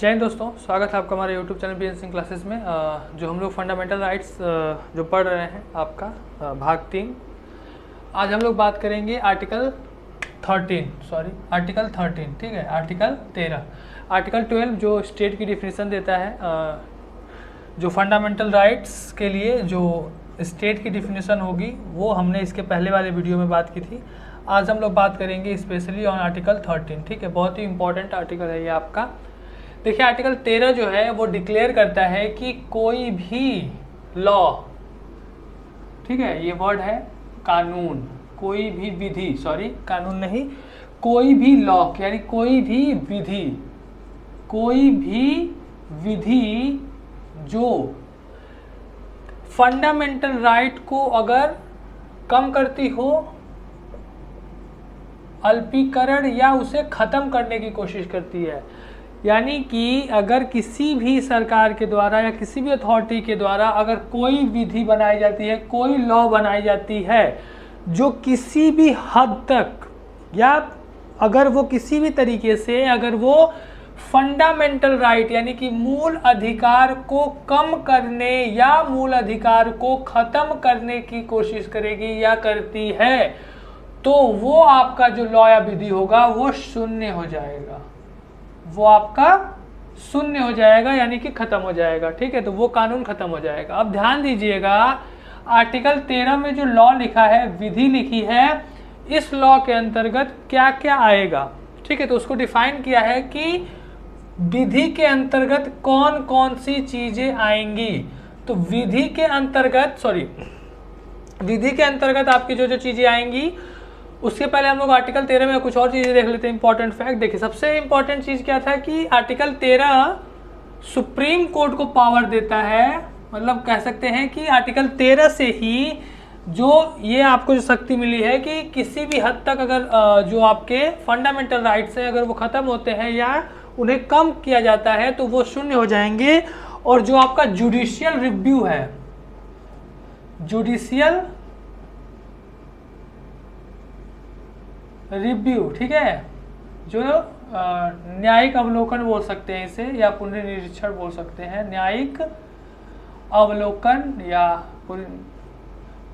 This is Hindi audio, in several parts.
जय हिंद दोस्तों, स्वागत है आपका हमारे YouTube channel B N Singh classes में। जो हम लोग फंडामेंटल राइट्स जो पढ़ रहे हैं आपका भाग 3। आज हम लोग बात करेंगे आर्टिकल 13, ठीक है। आर्टिकल 13, आर्टिकल 12 जो स्टेट की डिफिनीसन देता है, जो फंडामेंटल राइट्स के लिए जो स्टेट की डिफिनीसन होगी वो हमने इसके पहले वाले वीडियो में बात की थी। आज हम लोग बात करेंगे स्पेशली ऑन आर्टिकल 13, ठीक है। बहुत ही इंपॉर्टेंट आर्टिकल है ये आपका। देखिए आर्टिकल 13 जो है वो डिक्लेयर करता है कि कोई भी लॉ, ठीक है, ये वर्ड है कानून, कोई भी विधि, सॉरी कानून नहीं, कोई भी लॉ यानी कोई भी विधि जो फंडामेंटल राइट को अगर कम करती हो, अल्पीकरण या उसे खत्म करने की कोशिश करती है, यानी कि अगर किसी भी सरकार के द्वारा या किसी भी अथॉरिटी के द्वारा अगर कोई विधि बनाई जाती है, कोई लॉ बनाई जाती है जो किसी भी हद तक या अगर वो किसी भी तरीके से अगर वो फंडामेंटल राइट यानी कि मूल अधिकार को कम करने या मूल अधिकार को खत्म करने की कोशिश करेगी या करती है, तो वो आपका जो लॉ या विधि होगा वो शून्य हो जाएगा, वो आपका शून्य हो जाएगा यानी कि खत्म हो जाएगा, ठीक है। तो वो कानून खत्म हो जाएगा। अब ध्यान दीजिएगा, आर्टिकल 13 में जो लॉ लिखा है, विधि लिखी है, इस लॉ के अंतर्गत क्या क्या आएगा, ठीक है। तो उसको डिफाइन किया है कि विधि के अंतर्गत कौन कौन सी चीजें आएंगी। तो विधि के अंतर्गत आपकी जो जो चीजें आएंगी, उसके पहले हम लोग आर्टिकल 13 में कुछ और चीज़ें देख लेते हैं। इंपॉर्टेंट फैक्ट देखिए, सबसे इंपॉर्टेंट चीज़ क्या था कि आर्टिकल 13 सुप्रीम कोर्ट को पावर देता है, मतलब कह सकते हैं कि आर्टिकल 13 से ही जो ये आपको जो शक्ति मिली है कि किसी भी हद तक अगर जो आपके फंडामेंटल राइट्स हैं अगर वो ख़त्म होते हैं या उन्हें कम किया जाता है तो वो शून्य हो जाएंगे। और जो आपका जुडिशियल रिव्यू है, जुडिशियल रिव्यू, ठीक है, जो न्यायिक अवलोकन बोल सकते हैं इसे या पुनर्निरीक्षण बोल सकते हैं, न्यायिक अवलोकन या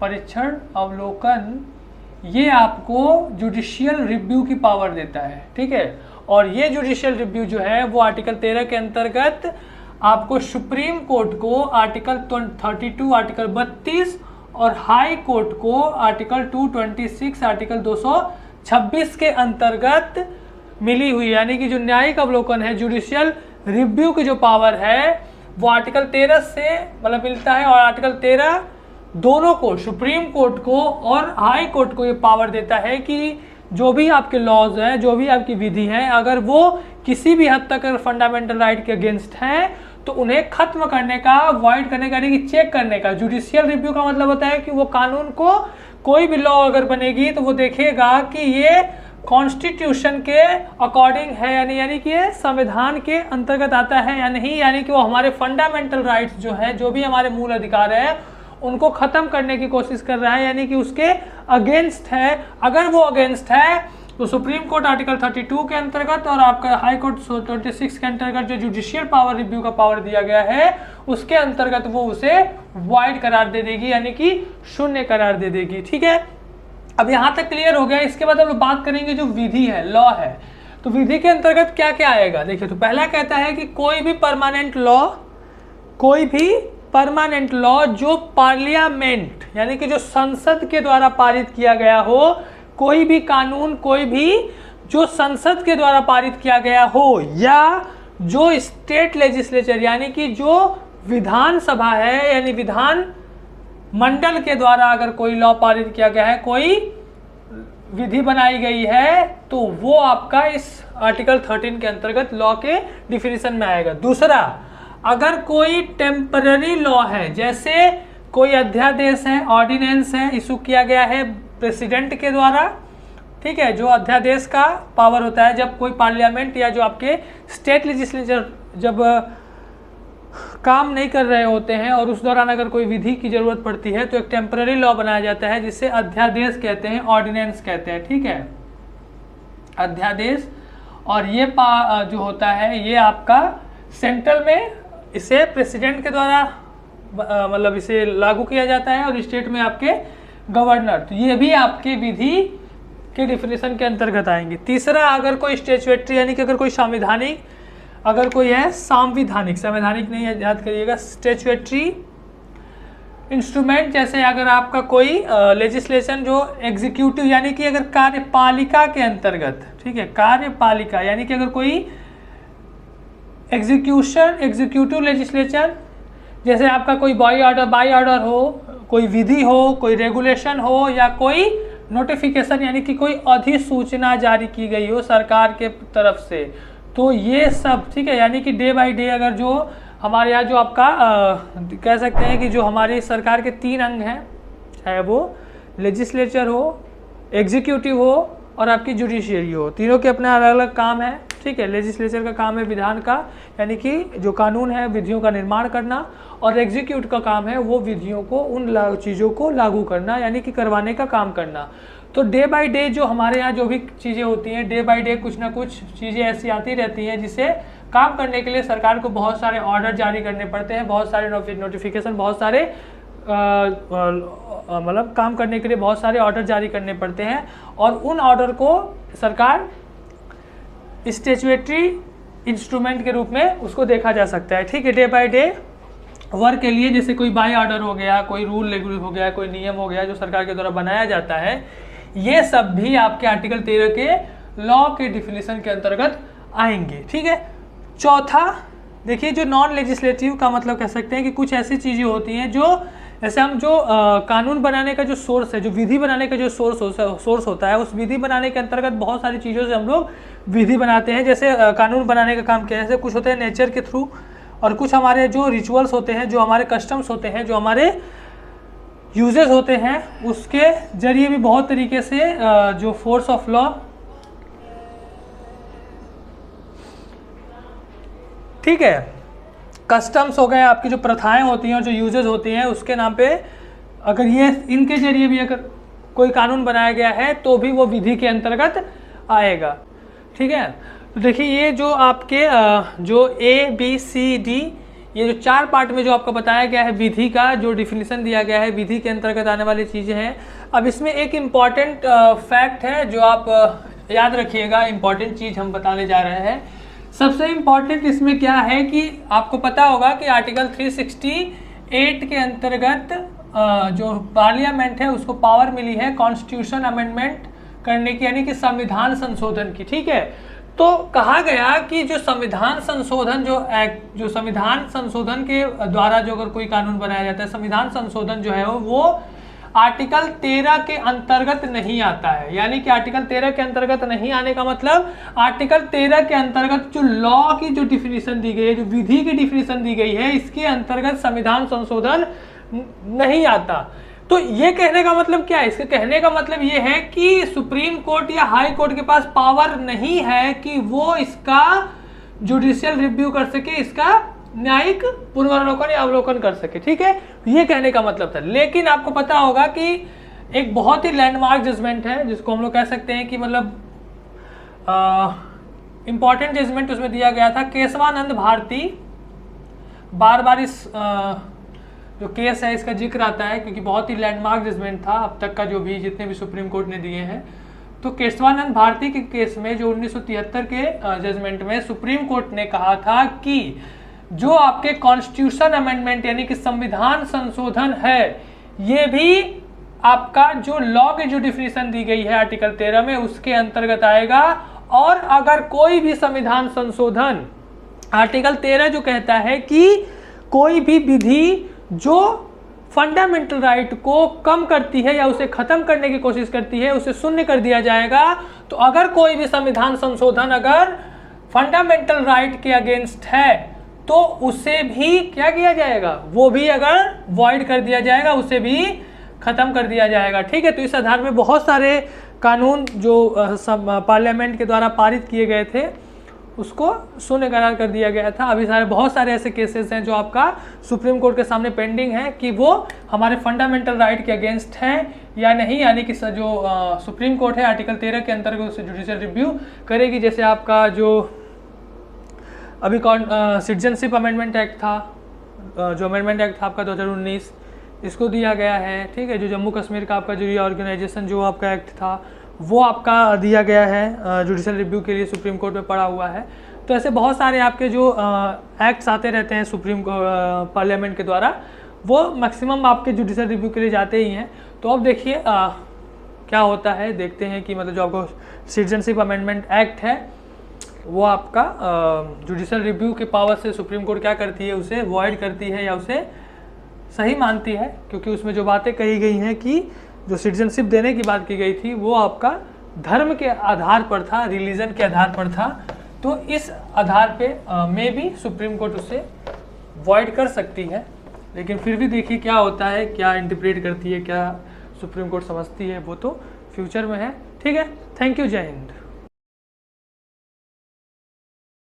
परीक्षण अवलोकन, ये आपको जुडिशियल रिव्यू की पावर देता है, ठीक है। और ये जुडिशियल रिव्यू जो है वो आर्टिकल 13 के अंतर्गत आपको सुप्रीम कोर्ट को आर्टिकल 32, आर्टिकल 32 और हाई कोर्ट को आर्टिकल 226, आर्टिकल 226 के अंतर्गत मिली हुई, यानी कि जो न्यायिक अवलोकन है, जुडिशियल रिव्यू की जो पावर है वो आर्टिकल 13 से मतलब मिलता है। और आर्टिकल 13 दोनों को, सुप्रीम कोर्ट को और हाई कोर्ट को ये पावर देता है कि जो भी आपके लॉज हैं, जो भी आपकी विधि है, अगर वो किसी भी हद तक अगर फंडामेंटल राइट के अगेंस्ट हैं तो उन्हें खत्म करने का, अवॉइड करने का, यानी कि चेक करने का। जुडिशियल रिव्यू का मतलब होता है कि वो कानून को, कोई भी लॉ अगर बनेगी तो वो देखेगा कि ये कॉन्स्टिट्यूशन के अकॉर्डिंग है यानी कि ये संविधान के अंतर्गत आता है या नहीं, यानी कि वो हमारे फंडामेंटल राइट्स जो है, जो भी हमारे मूल अधिकार है, उनको खत्म करने की कोशिश कर रहा है, यानी कि उसके अगेंस्ट है। अगर वो अगेंस्ट है तो सुप्रीम कोर्ट आर्टिकल 32 के अंतर्गत और आपका हाई कोर्ट 26 के अंतर्गत जो जुडिशियल पावर रिव्यू का पावर दिया गया है, उसके अंतर्गत वो उसे वाइड करार दे देगी, यानी कि शून्य करार दे देगी, ठीक है। अब यहाँ तक क्लियर हो गया। इसके बाद हम लोग बात करेंगे जो विधि है, लॉ है, तो विधि के अंतर्गत क्या क्या आएगा। देखिए, तो पहला कहता है कि कोई भी परमानेंट लॉ जो पार्लियामेंट यानी कि जो संसद के द्वारा पारित किया गया हो, कोई भी कानून, कोई भी जो संसद के द्वारा पारित किया गया हो, या जो स्टेट लेजिस्लेचर यानी कि जो विधानसभा है यानी विधान मंडल के द्वारा अगर कोई लॉ पारित किया गया है, कोई विधि बनाई गई है, तो वो आपका इस आर्टिकल 13 के अंतर्गत लॉ के डिफिनीशन में आएगा। दूसरा, अगर कोई टेम्पररी लॉ है, जैसे कोई अध्यादेश है, ऑर्डिनेंस है, इशू किया गया है प्रेसिडेंट के द्वारा, ठीक है, जो अध्यादेश का पावर होता है जब कोई पार्लियामेंट या जो आपके स्टेट लेजिस्लेचर जब काम नहीं कर रहे होते हैं और उस दौरान अगर कोई विधि की जरूरत पड़ती है तो एक टेम्पररी लॉ बनाया जाता है जिसे अध्यादेश कहते हैं, ऑर्डिनेंस कहते हैं, ठीक है, अध्यादेश। और ये जो होता है ये आपका सेंट्रल में इसे प्रेसिडेंट के द्वारा मतलब इसे लागू किया जाता है और स्टेट में आपके गवर्नर। तो ये भी आपके विधि के डिफिनेशन के अंतर्गत आएंगे। तीसरा, अगर कोई स्टैट्यूटरी यानी कि अगर कोई संवैधानिक, अगर कोई है संवैधानिक, संवैधानिक नहीं है, याद करिएगा, स्टैट्यूटरी इंस्ट्रूमेंट, जैसे अगर आपका कोई लेजिस्लेशन जो एग्जीक्यूटिव यानी कि अगर कार्यपालिका के अंतर्गत, ठीक है, कार्यपालिका यानी कि अगर कोई एग्जीक्यूटिव लेजिस्लेशन, जैसे आपका कोई बाई ऑर्डर हो, कोई विधि हो, कोई रेगुलेशन हो, या कोई नोटिफिकेशन यानी कि कोई अधिसूचना जारी की गई हो सरकार के तरफ से, तो ये सब, ठीक है, यानी कि डे बाय डे अगर जो हमारे यहाँ जो आपका कह सकते हैं कि जो हमारी सरकार के 3 अंग हैं, चाहे वो लेजिस्लेचर हो, एग्जीक्यूटिव हो और आपकी जुडिशियरी हो, तीनों के अपने अलग अलग काम है, ठीक है। लेजिस्लेचर का काम है विधान का, यानी कि जो कानून है विधियों का निर्माण करना, और एग्जीक्यूट का काम है वो विधियों को, उन चीज़ों को लागू करना यानी कि करवाने का काम करना। तो डे बाय डे जो हमारे यहाँ जो भी चीज़ें होती हैं, डे बाय डे कुछ ना कुछ चीज़ें ऐसी आती रहती हैं जिसे काम करने के लिए सरकार को बहुत सारे ऑर्डर जारी करने पड़ते हैं, बहुत सारे नोटिफिकेशन, बहुत सारे मतलब काम करने के लिए बहुत सारे ऑर्डर जारी करने पड़ते हैं, और उन ऑर्डर को सरकार स्टैट्यूटरी इंस्ट्रूमेंट के रूप में उसको देखा जा सकता है, ठीक है। डे बाय डे वर्क के लिए जैसे कोई बाय ऑर्डर हो गया, कोई रूल रेगुलेशन हो गया, कोई नियम हो गया जो सरकार के द्वारा बनाया जाता है, ये सब भी आपके आर्टिकल 13 के लॉ के डिफिनेशन के अंतर्गत आएंगे, ठीक है। चौथा देखिए, जो नॉन लेजिस्लेटिव का मतलब कह सकते हैं कि कुछ ऐसी चीज़ें होती हैं जो, जैसे हम जो कानून बनाने का जो सोर्स है, जो विधि बनाने का जो सोर्स होता है, उस विधि बनाने के अंतर्गत बहुत सारी चीज़ों से हम लोग विधि बनाते हैं। जैसे कानून बनाने का काम क्या है, जैसे कुछ होते हैं नेचर के थ्रू, और कुछ हमारे जो रिचुअल्स होते हैं, जो हमारे कस्टम्स होते हैं, जो हमारे यूजेस होते हैं, उसके जरिए भी बहुत तरीके से जो फोर्स ऑफ लॉ, ठीक है, कस्टम्स हो गए, आपकी जो प्रथाएं होती हैं और जो यूजेस होती हैं, उसके नाम पे अगर ये इनके जरिए भी अगर कोई कानून बनाया गया है तो भी वो विधि के अंतर्गत आएगा, ठीक है। तो देखिए, ये जो आपके जो ABCD, ये जो 4 पार्ट में जो आपको बताया गया है विधि का जो डिफिनीशन दिया गया है, विधि के अंतर्गत आने वाली चीज़ें हैं। अब इसमें एक इम्पॉर्टेंट फैक्ट है जो आप याद रखिएगा, इम्पॉर्टेंट चीज़ हम बताने जा रहे हैं। सबसे इम्पॉर्टेंट इसमें क्या है कि आपको पता होगा कि आर्टिकल 368 के अंतर्गत जो पार्लियामेंट है उसको पावर मिली है कॉन्स्टिट्यूशन अमेंडमेंट करने की, यानी कि संविधान संशोधन की, ठीक है। तो कहा गया कि जो संविधान संशोधन जो संविधान संशोधन के द्वारा जो अगर कोई कानून बनाया जाता है, संविधान संशोधन जो है वो आर्टिकल 13 के अंतर्गत नहीं आता है। यानी कि आर्टिकल 13 के अंतर्गत नहीं आने का मतलब, आर्टिकल 13 के अंतर्गत जो लॉ की जो डिफिनीशन दी गई है, जो विधि की डिफिनीशन दी गई है, इसके अंतर्गत संविधान संशोधन नहीं आता। तो ये कहने का मतलब क्या है? इसके कहने का मतलब ये है कि सुप्रीम कोर्ट या हाई कोर्ट के पास पावर नहीं है कि वो इसका जुडिशियल रिव्यू कर सके, इसका न्यायिक पुनरावलोकन या अवलोकन कर सके, ठीक है, ये कहने का मतलब था। लेकिन आपको पता होगा कि एक बहुत ही लैंडमार्क जजमेंट है जिसको हम लोग कह सकते हैं कि मतलब इंपॉर्टेंट जजमेंट उसमें दिया गया था, केशवानंद भारती। बार बार इस जो केस है इसका जिक्र आता है क्योंकि बहुत ही लैंडमार्क जजमेंट था अब तक का जो भी जितने भी सुप्रीम कोर्ट ने दिए हैं। तो केशवानंद भारती के केस में जो 1973 के जजमेंट में सुप्रीम कोर्ट ने कहा था कि जो आपके कॉन्स्टिट्यूशन अमेंडमेंट यानी कि संविधान संशोधन है, ये भी आपका जो लॉ की जो डिफिनीशन दी गई है आर्टिकल 13 में उसके अंतर्गत आएगा। और अगर कोई भी संविधान संशोधन, आर्टिकल 13 जो कहता है कि कोई भी विधि जो फंडामेंटल राइट को कम करती है या उसे खत्म करने की कोशिश करती है, उसे शून्य कर दिया जाएगा। तो अगर कोई भी संविधान संशोधन अगर फंडामेंटल राइट के अगेंस्ट है तो उसे भी क्या किया जाएगा, वो भी अगर वॉइड कर दिया जाएगा, उसे भी खत्म कर दिया जाएगा, ठीक है। तो इस आधार में बहुत सारे कानून जो पार्लियामेंट के द्वारा पारित किए गए थे उसको शून्य करार कर दिया गया था। अभी बहुत सारे ऐसे केसेस हैं जो आपका सुप्रीम कोर्ट के सामने पेंडिंग है कि वो हमारे फंडामेंटल राइट के अगेंस्ट हैं या नहीं, यानी कि जो सुप्रीम कोर्ट है आर्टिकल 13 के अंतर्गत उसे जुडिशियल रिव्यू करेगी। जैसे आपका जो अभी सिटीजनशिप अमेंडमेंट एक्ट था, जो अमेंडमेंट एक्ट था आपका 2019, इसको दिया गया है, ठीक है। जो जम्मू कश्मीर का आपका जो रीऑर्गेनाइजेशन जो आपका एक्ट था वो आपका दिया गया है जुडिशल रिव्यू के लिए, सुप्रीम कोर्ट में पड़ा हुआ है। तो ऐसे बहुत सारे आपके जो एक्ट्स आते रहते हैं सुप्रीम पार्लियामेंट के द्वारा, वो मैक्सिमम आपके जुडिशल रिव्यू के लिए जाते ही हैं। तो अब देखिए क्या होता है, देखते हैं कि मतलब जो आपको सिटीजनशिप अमेंडमेंट एक्ट है वो आपका जुडिशल रिव्यू के पावर से सुप्रीम कोर्ट क्या करती है, उसे वॉइड करती है या उसे सही मानती है, क्योंकि उसमें जो बातें कही गई हैं कि जो सिटीजनशिप देने की बात की गई थी वो आपका धर्म के आधार पर था, रिलीजन के आधार पर था। तो इस आधार पे में भी सुप्रीम कोर्ट उसे वॉइड कर सकती है। लेकिन फिर भी देखिए क्या होता है, क्या इंटरप्रेट करती है, क्या सुप्रीम कोर्ट समझती है, वो तो फ्यूचर में है। ठीक है, थैंक यू, जय हिंद।